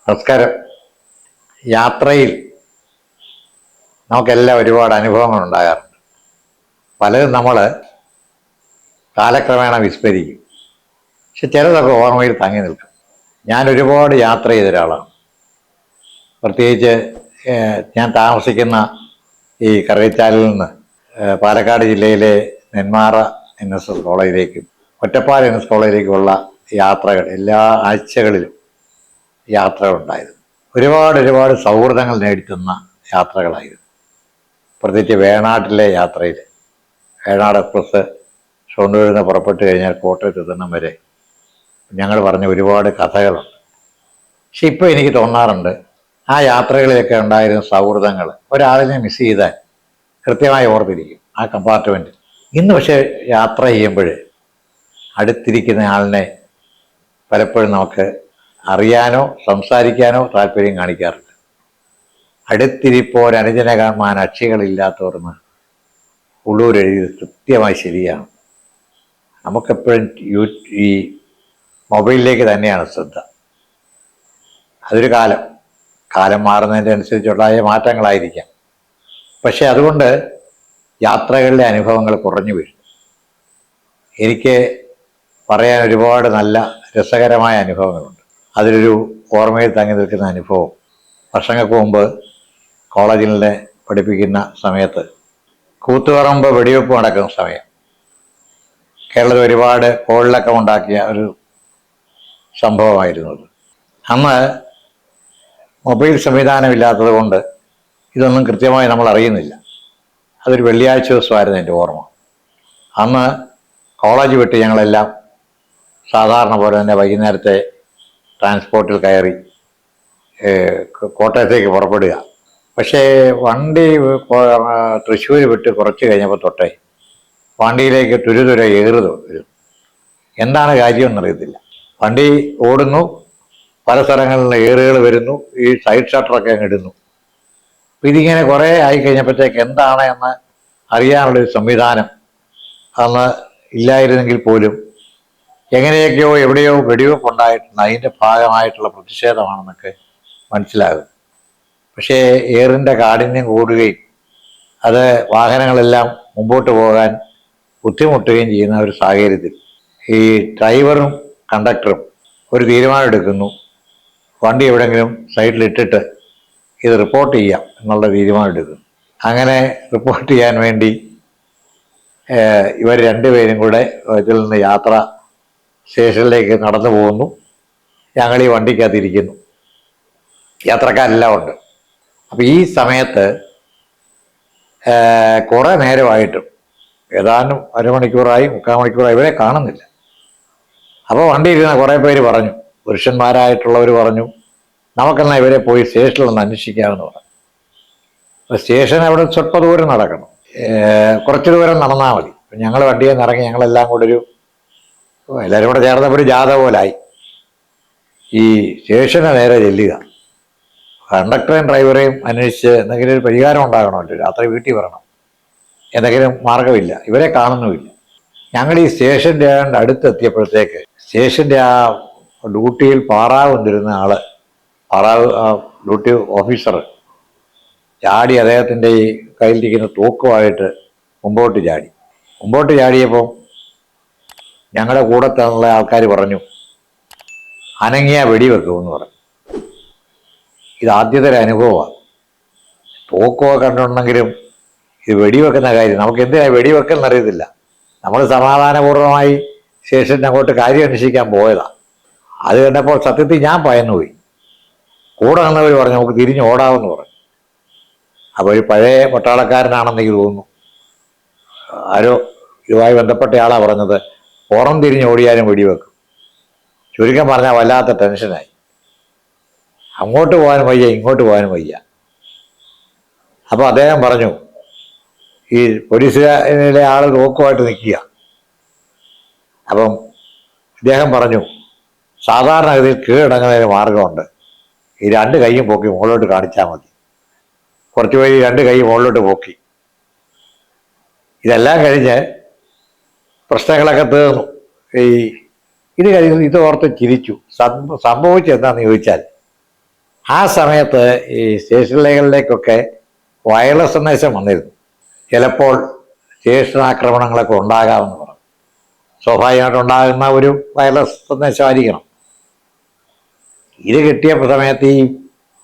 നമസ്കാരം. യാത്രയിൽ നമുക്കെല്ലാം ഒരുപാട് അനുഭവങ്ങൾ ഉണ്ടാകാറുണ്ട്. പലതും നമ്മൾ കാലക്രമേണ വിസ്മരിക്കും, പക്ഷെ ചിലതൊക്കെ ഓർമ്മയിൽ തങ്ങി നിൽക്കും. ഞാൻ ഒരുപാട് യാത്ര ചെയ്ത ഒരാളാണ്. പ്രത്യേകിച്ച് ഞാൻ താമസിക്കുന്ന ഈ കറുകച്ചാലിൽ നിന്ന് പാലക്കാട് ജില്ലയിലെ നെന്മാറ NSS കോളേജിലേക്കും ഒറ്റപ്പാലം NS കോളേജിലേക്കുമുള്ള യാത്രകൾ എല്ലാ ആഴ്ചകളിലും യാത്രകളുണ്ടായിരുന്നു. ഒരുപാട് സൗഹൃദങ്ങൾ നേടിത്തുന്ന യാത്രകളായിരുന്നു. പ്രത്യേകിച്ച് വേണാട്ടിലെ യാത്രയിൽ വേണാട് എക്സ്പ്രസ് ഷൊർണൂരിൽ നിന്ന് പുറപ്പെട്ട് കഴിഞ്ഞാൽ കോട്ടയത്ത് എത്തുന്ന വരെ ഞങ്ങൾ പറഞ്ഞ ഒരുപാട് കഥകളുണ്ട്. പക്ഷെ ഇപ്പോൾ എനിക്ക് തോന്നാറുണ്ട്, ആ യാത്രകളിലൊക്കെ ഉണ്ടായിരുന്ന സൗഹൃദങ്ങൾ ഒരാളിനെ മിസ് ചെയ്താൽ കൃത്യമായി ഓർത്തിരിക്കും ആ കമ്പാർട്ട്മെൻറ്റ്. ഇന്ന് പക്ഷേ യാത്ര ചെയ്യുമ്പോൾ അടുത്തിരിക്കുന്ന ആളിനെ പലപ്പോഴും നമുക്ക് അറിയാനോ സംസാരിക്കാനോ താല്പര്യം കാണിക്കാറുണ്ട്. അടുത്തിരിപ്പോരനുജനെ കാണാൻ അക്ഷികളില്ലാത്തവർന്ന് ഉള്ളൂർ എഴുതിയത് കൃത്യമായി ശരിയാണ്. നമുക്കെപ്പോഴും ഈ മൊബൈലിലേക്ക് തന്നെയാണ് ശ്രദ്ധ. അതൊരു കാലം മാറുന്നതിൻ്റെ അനുസരിച്ചുണ്ടായ മാറ്റങ്ങളായിരിക്കാം. പക്ഷെ അതുകൊണ്ട് യാത്രകളിലെ അനുഭവങ്ങൾ കുറഞ്ഞു വീഴും. എനിക്ക് പറയാൻ ഒരുപാട് നല്ല രസകരമായ അനുഭവങ്ങളുണ്ട്. അതിലൊരു ഓർമ്മയിൽ തങ്ങി നിൽക്കുന്ന അനുഭവം, വർഷങ്ങൾക്ക് മുമ്പ് കോളേജിൽ പഠിപ്പിക്കുന്ന സമയത്ത് കൂത്തുപറമ്പ് വെടിവെപ്പ് നടക്കുന്ന സമയം, കേരളത്തിൽ ഒരുപാട് കോളിളക്കം ഉണ്ടാക്കിയ ഒരു സംഭവമായിരുന്നു അത്. അന്ന് മൊബൈൽ സംവിധാനമില്ലാത്തത് കൊണ്ട് ഇതൊന്നും കൃത്യമായി നമ്മൾ അറിയുന്നില്ല. അതൊരു വെള്ളിയാഴ്ച ദിവസമായിരുന്നു എൻ്റെ ഓർമ്മ. അന്ന് കോളേജ് വിട്ട് ഞങ്ങളെല്ലാം സാധാരണ പോലെ തന്നെ വൈകുന്നേരത്തെ ട്രാൻസ്പോർട്ടിൽ കയറി കോട്ടയത്തേക്ക് പുറപ്പെടുക. പക്ഷേ വണ്ടി തൃശ്ശൂർ വിട്ട് കുറച്ച് കഴിഞ്ഞപ്പോൾ തൊട്ടേ വണ്ടിയിലേക്ക് തുരുതുര വരും. എന്താണ് കാര്യമെന്നറിയത്തില്ല. വണ്ടി ഓടുന്നു, പല സ്ഥലങ്ങളിൽ ഏറുകൾ വരുന്നു, ഈ സൈഡ് ഷട്ടറൊക്കെ അങ്ങ് ഇടുന്നു. അപ്പം ഇതിങ്ങനെ കുറേ ആയിക്കഴിഞ്ഞപ്പോഴത്തേക്ക് എന്താണ് എന്ന് അറിയാനുള്ളൊരു സംവിധാനം അന്ന് ഇല്ലായിരുന്നെങ്കിൽ പോലും എങ്ങനെയൊക്കെയോ എവിടെയോ വെടിവെപ്പ് ഉണ്ടായിട്ടുണ്ട്, അതിൻ്റെ ഭാഗമായിട്ടുള്ള പ്രതിഷേധമാണെന്നൊക്കെ മനസ്സിലാകും. പക്ഷേ എയറിൻ്റെ കാഠിന്യം കൂടുകയും അത് വാഹനങ്ങളെല്ലാം മുമ്പോട്ട് പോകാൻ ബുദ്ധിമുട്ടുകയും ചെയ്യുന്ന ഒരു സാഹചര്യത്തിൽ ഈ ഡ്രൈവറും കണ്ടക്ടറും ഒരു തീരുമാനം എടുക്കുന്നു, വണ്ടി എവിടെയെങ്കിലും സൈഡിലിട്ടിട്ട് ഇത് റിപ്പോർട്ട് ചെയ്യാം എന്നുള്ള തീരുമാനം എടുക്കുന്നു. അങ്ങനെ റിപ്പോർട്ട് ചെയ്യാൻ വേണ്ടി ഇവർ രണ്ടുപേരും കൂടെ ഇതിൽ നിന്ന് യാത്ര സ്റ്റേഷനിലേക്ക് നടന്നു പോകുന്നു. ഞങ്ങൾ ഈ വണ്ടിക്കകത്തിരിക്കുന്നു, യാത്രക്കാരെല്ലാം ഉണ്ട്. അപ്പം ഈ സമയത്ത് കുറേ നേരമായിട്ടും, ഏതാനും അരമണിക്കൂറായി 3/4 മണിക്കൂറായി, ഇവരെ കാണുന്നില്ല. അപ്പോൾ വണ്ടി ഇരുന്ന കുറേ പേര് പറഞ്ഞു, പുരുഷന്മാരായിട്ടുള്ളവർ പറഞ്ഞു, നമുക്കെന്നാൽ ഇവരെ പോയി സ്റ്റേഷനിലൊന്ന് അന്വേഷിക്കാമെന്ന് പറഞ്ഞു. അപ്പോൾ സ്റ്റേഷൻ അവിടെ സ്വല്പ ദൂരം നടക്കണം, കുറച്ച് ദൂരം നടന്നാൽ മതി. ഞങ്ങൾ വണ്ടിയിൽ നിന്ന് ഇറങ്ങി ഞങ്ങളെല്ലാം കൂടെ എല്ലാവരും കൂടെ ചേർന്നപ്പോൾ ഒരു ജാഥ പോലായി ഈ സ്റ്റേഷന് നേരെ ചെല്ലുക. കണ്ടക്ടറേയും ഡ്രൈവറേയും അന്വേഷിച്ച് എന്തെങ്കിലും ഒരു പരിഹാരം ഉണ്ടാകണമല്ലോ, രാത്രി വീട്ടിൽ വരണം, എന്തെങ്കിലും മാർഗമില്ല. ഇവരെ കാണുന്നുമില്ല. ഞങ്ങൾ ഈ സ്റ്റേഷൻ്റെ അടുത്തെത്തിയപ്പോഴത്തേക്ക് സ്റ്റേഷൻ്റെ ആ ഡ്യൂട്ടിയിൽ പാറാവ് കൊണ്ടിരുന്ന ആള്, പാറാവ് ഡ്യൂട്ടി ഓഫീസർ ചാടി അദ്ദേഹത്തിൻ്റെ ഈ കയ്യിലിരിക്കുന്ന തൂക്കമായിട്ട് മുമ്പോട്ട് ചാടിയപ്പോൾ ഞങ്ങളുടെ കൂടത്തുള്ള ആൾക്കാർ പറഞ്ഞു, അനങ്ങിയ വെടിവെക്കുമെന്ന് പറഞ്ഞു. ഇതാദ്യത്തെ ഒരു അനുഭവമാണ്. തോക്കമൊക്കെ കണ്ടിട്ടുണ്ടെങ്കിലും ഇത് വെടിവെക്കുന്ന കാര്യം നമുക്ക് എന്തിനാണ് വെടിവെക്കെന്ന് അറിയത്തില്ല. നമ്മൾ സമാധാനപൂർവ്വമായി സ്റ്റേഷൻ്റെ അങ്ങോട്ട് കാര്യം അന്വേഷിക്കാൻ പോയതാണ്. അത് കണ്ടപ്പോൾ സത്യത്തിൽ ഞാൻ ഭയന്നുപോയി. കൂടെ നിന്നവർ പറഞ്ഞു നമുക്ക് തിരിഞ്ഞ് ഓടാമെന്ന് പറഞ്ഞു. അപ്പോൾ ഒരു പഴയ പട്ടാളക്കാരനാണെന്ന് എനിക്ക് തോന്നുന്നു, ആരോ ഇതുമായി ബന്ധപ്പെട്ട ആളാണ് പറഞ്ഞത്, പുറം തിരിഞ്ഞ് ഓടിയാലും വെടിവെക്കും. ചുരുക്കം പറഞ്ഞാൽ വല്ലാത്ത ടെൻഷനായി. അങ്ങോട്ട് പോകാനും വയ്യ, ഇങ്ങോട്ട് പോകാനും വയ്യ. അപ്പോൾ അദ്ദേഹം പറഞ്ഞു, ഈ പോലീസിലെ ആൾ നോക്കുമായിട്ട് നിൽക്കുക. അപ്പം ഇദ്ദേഹം പറഞ്ഞു, സാധാരണഗതിയിൽ കീഴടങ്ങുന്നതിന് മാർഗമുണ്ട്, ഈ 2 കൈയും പൊക്കി മുകളിലോട്ട് കാണിച്ചാൽ മതി. കുറച്ച് പേര് 2 കൈ മുകളിലോട്ട് പൊക്കി. ഇതെല്ലാം കഴിഞ്ഞ് പ്രശ്നങ്ങളൊക്കെ തീർന്നു. ഇത് ഓർത്ത് ചിരിച്ചു. സംഭവിച്ചെന്താണെന്ന് ചോദിച്ചാൽ, ആ സമയത്ത് ഈ സ്റ്റേഷനുകളിലേക്കൊക്കെ വയർലെസ് സന്ദേശം വന്നിരുന്നു. ചിലപ്പോൾ സ്റ്റേഷൻ ആക്രമണങ്ങളൊക്കെ ഉണ്ടാകാമെന്ന് പറഞ്ഞു. സ്വാഭാവികമായിട്ട് ഉണ്ടാകുന്ന ഒരു വയർലെസ് സന്ദേശമായിരിക്കണം. ഇത് കിട്ടിയ സമയത്ത്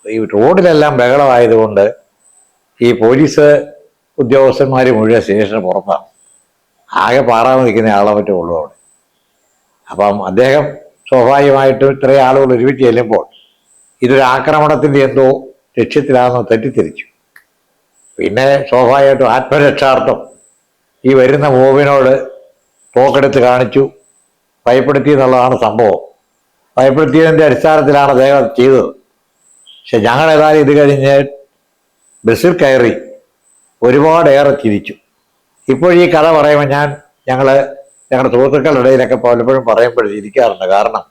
ഈ റോഡിലെല്ലാം ബഹളമായതുകൊണ്ട് ഈ പോലീസ് ഉദ്യോഗസ്ഥന്മാർ മുഴുവൻ സ്റ്റേഷന് പുറത്താണ്. ആകെ പാറാതെ നിൽക്കുന്ന ആളെ പറ്റേ ഉള്ളൂ അവിടെ. അപ്പം അദ്ദേഹം സ്വാഭാവികമായിട്ടും ഇത്രയും ആളുകൾ ഒരുമിച്ച് ചെല്ലുമ്പോൾ ഇതൊരു ആക്രമണത്തിൻ്റെ എന്തോ ലക്ഷ്യത്തിലാണെന്ന് തെറ്റിദ്ധരിച്ചു. പിന്നെ സ്വാഭാവികമായിട്ടും ആത്മരക്ഷാർത്ഥം ഈ വരുന്ന മോബിനോട് തോക്കെടുത്ത് കാണിച്ചു, ഭയപ്പെടുത്തി എന്നുള്ളതാണ് സംഭവം. ഭയപ്പെടുത്തിയതിൻ്റെ അടിസ്ഥാനത്തിലാണ് അദ്ദേഹം ചെയ്തത്. പക്ഷെ ഞങ്ങൾ ഏതായാലും ഇത് കഴിഞ്ഞ് ബസ്സിൽ കയറി ഒരുപാടേറെ ചിരിച്ചു. ഇപ്പോൾ ഈ കഥ പറയുമ്പോൾ ഞങ്ങളുടെ സുഹൃത്തുക്കളുടെ ഇടയിലൊക്കെ പലപ്പോഴും പറയുമ്പോഴും ഇരിക്കാറുണ്ട്. കാരണം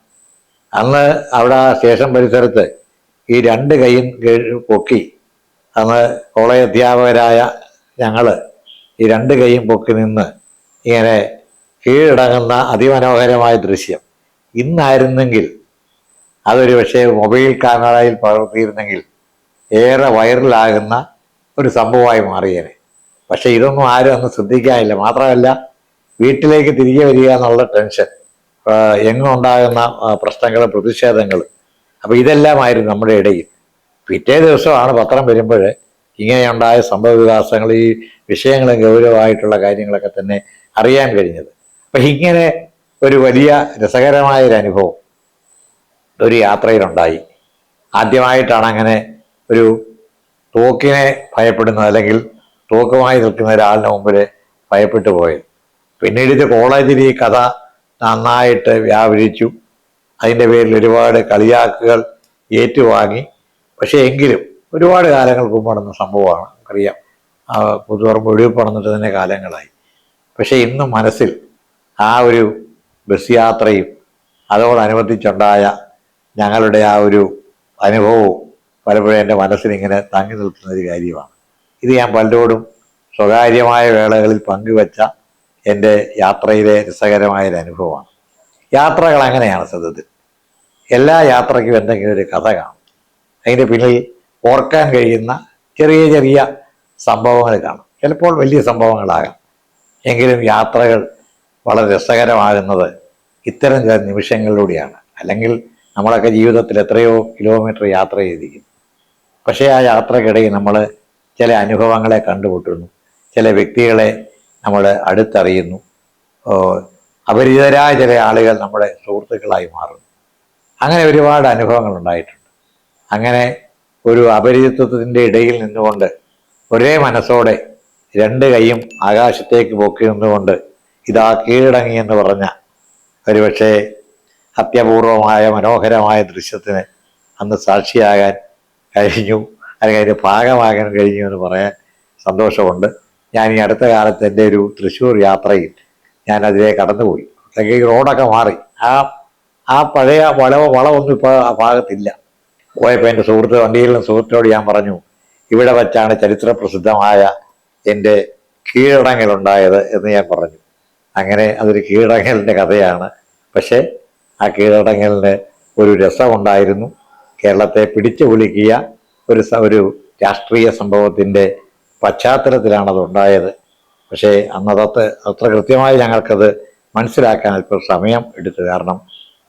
അന്ന് അവിടെ സ്റ്റേഷൻ പരിസരത്ത് ഈ രണ്ട് കൈയും പൊക്കി, അന്ന് കോളേജ് അധ്യാപകരായ ഞങ്ങൾ ഈ രണ്ട് കൈയും പൊക്കി നിന്ന് ഇങ്ങനെ കീഴടങ്ങുന്ന അതിമനോഹരമായ ദൃശ്യം ഇന്നായിരുന്നെങ്കിൽ, അതൊരു പക്ഷേ മൊബൈൽ ക്യാമറയിൽ പകർത്തിയിരുന്നെങ്കിൽ ഏറെ വൈറലാകുന്ന ഒരു സംഭവമായി മാറിയേനെ. പക്ഷെ ഇതൊന്നും ആരും അന്ന് ശ്രദ്ധിക്കാനില്ല. മാത്രമല്ല, വീട്ടിലേക്ക് തിരികെ വരിക എന്നുള്ള ടെൻഷൻ, എങ്ങുണ്ടാകുന്ന പ്രശ്നങ്ങൾ, പ്രതിഷേധങ്ങൾ, അപ്പോൾ ഇതെല്ലാമായിരുന്നു നമ്മുടെ ഇടയിൽ. പിറ്റേ ദിവസമാണ് പത്രം വരുമ്പോൾ ഇങ്ങനെയുണ്ടായ സംഭവ വികാസങ്ങൾ, ഈ വിഷയങ്ങളും ഗൗരവമായിട്ടുള്ള കാര്യങ്ങളൊക്കെ തന്നെ അറിയാൻ കഴിഞ്ഞത്. അപ്പം ഇങ്ങനെ ഒരു വലിയ രസകരമായൊരു അനുഭവം ഒരു യാത്രയിലുണ്ടായി. ആദ്യമായിട്ടാണ് അങ്ങനെ ഒരു തോക്കിനെ ഭയപ്പെടുന്നത്, അല്ലെങ്കിൽ തോക്കുമായി നിൽക്കുന്ന ഒരാളിന് മുമ്പിൽ ഭയപ്പെട്ടു പോയത്. പിന്നീട് ഇത് കോളേജിൽ ഈ കഥ നന്നായിട്ട് വ്യാപരിച്ചു. അതിൻ്റെ പേരിൽ ഒരുപാട് കളിയാക്കുകൾ ഏറ്റുവാങ്ങി. പക്ഷേ എങ്കിലും ഒരുപാട് കാലങ്ങൾക്ക് മുമ്പ് നടന്ന സംഭവമാണ്, അറിയാം. പുതുപറമ്പ് ഒഴിവ് നടന്നിട്ട് തന്നെ കാലങ്ങളായി. പക്ഷേ ഇന്നും മനസ്സിൽ ആ ഒരു ബസ് യാത്രയും അതോടനുബന്ധിച്ചുണ്ടായ ഞങ്ങളുടെ ആ ഒരു അനുഭവവും പലപ്പോഴും എൻ്റെ മനസ്സിലിങ്ങനെ തങ്ങി നിൽക്കുന്ന ഒരു കാര്യമാണ്. ഇത് ഞാൻ പലരോടും സ്വകാര്യമായ വേളകളിൽ പങ്കുവെച്ച എൻ്റെ യാത്രയിലെ രസകരമായൊരു അനുഭവമാണ്. യാത്രകൾ അങ്ങനെയാണ് സത്യത്തിൽ. എല്ലാ യാത്രയ്ക്കും എന്തെങ്കിലും ഒരു കഥ കാണും. അതിൻ്റെ പിന്നിൽ ഓർക്കാൻ കഴിയുന്ന ചെറിയ ചെറിയ സംഭവങ്ങൾ കാണും. ചിലപ്പോൾ വലിയ സംഭവങ്ങളാകാം. എങ്കിലും യാത്രകൾ വളരെ രസകരമാകുന്നത് ഇത്തരം ചില നിമിഷങ്ങളിലൂടെയാണ്. അല്ലെങ്കിൽ നമ്മളൊക്കെ ജീവിതത്തിൽ എത്രയോ കിലോമീറ്റർ യാത്ര ചെയ്തിരിക്കും. പക്ഷേ ആ യാത്രക്കിടയിൽ നമ്മൾ ചില അനുഭവങ്ങളെ കണ്ടുമുട്ടുന്നു, ചില വ്യക്തികളെ നമ്മൾ അടുത്തറിയുന്നു, അപരിചിതരായ ചില ആളുകൾ നമ്മുടെ സുഹൃത്തുക്കളായി മാറുന്നു. അങ്ങനെ ഒരുപാട് അനുഭവങ്ങൾ ഉണ്ടായിട്ടുണ്ട്. അങ്ങനെ ഒരു അപരിചിതത്വത്തിൻ്റെ ഇടയിൽ നിന്നുകൊണ്ട് ഒരേ മനസ്സോടെ രണ്ട് കൈയും ആകാശത്തേക്ക് പൊക്കി നിന്നുകൊണ്ട് ഇതാ കീഴടങ്ങി എന്ന് പറഞ്ഞ ഒരുപക്ഷെ അത്യപൂർവമായ മനോഹരമായ ദൃശ്യത്തിന് അന്ന് സാക്ഷിയാകാൻ കഴിഞ്ഞു, അല്ലെങ്കിൽ അതിൻ്റെ ഭാഗമാകാൻ കഴിഞ്ഞു എന്ന് പറയാൻ സന്തോഷമുണ്ട്. ഞാൻ ഈ അടുത്ത കാലത്ത് എൻ്റെ ഒരു തൃശ്ശൂർ യാത്രയിൽ ഞാൻ അതിലെ കടന്നുപോയി. അല്ലെങ്കിൽ ഈ റോഡൊക്കെ മാറി, ആ പഴയ വളമൊന്നും ഇപ്പോൾ ആ ഭാഗത്തില്ല. പോയപ്പോൾ എൻ്റെ വണ്ടിയിലുള്ള സുഹൃത്തിനോട് ഞാൻ പറഞ്ഞു, ഇവിടെ വച്ചാണ് ചരിത്ര പ്രസിദ്ധമായ എൻ്റെ കീഴടങ്ങലുണ്ടായത് എന്ന് ഞാൻ പറഞ്ഞു. അങ്ങനെ അതൊരു കീഴടങ്ങലിൻ്റെ കഥയാണ്. പക്ഷേ ആ കീഴടങ്ങലിന് ഒരു രസമുണ്ടായിരുന്നു. കേരളത്തെ പിടിച്ചു കുലുക്കിയ ഒരു രാഷ്ട്രീയ സംഭവത്തിൻ്റെ പശ്ചാത്തലത്തിലാണത് ഉണ്ടായത്. പക്ഷേ അന്നത്തെ അത്ര കൃത്യമായി ഞങ്ങൾക്കത് മനസ്സിലാക്കാൻ അല്പം സമയം എടുത്തു. കാരണം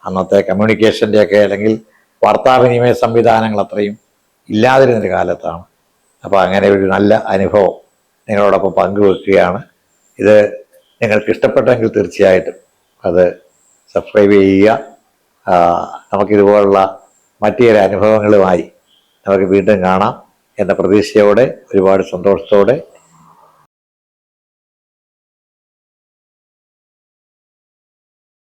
അന്നത്തെ കമ്മ്യൂണിക്കേഷൻ്റെയൊക്കെ അല്ലെങ്കിൽ വാർത്താവിനിമയ സംവിധാനങ്ങൾ അത്രയും ഇല്ലാതിരുന്നൊരു കാലത്താണ്. അപ്പോൾ അങ്ങനെ ഒരു നല്ല അനുഭവം നിങ്ങളോടൊപ്പം പങ്കുവെക്കുകയാണ്. ഇത് നിങ്ങൾക്ക് ഇഷ്ടപ്പെട്ടെങ്കിൽ തീർച്ചയായിട്ടും അത് സബ്സ്ക്രൈബ് ചെയ്യുക. നമുക്കിതുപോലുള്ള മറ്റു ചില അനുഭവങ്ങളുമായി നമുക്ക് വീണ്ടും കാണാം എന്ന പ്രതീക്ഷയോടെ, ഒരുപാട് സന്തോഷത്തോടെ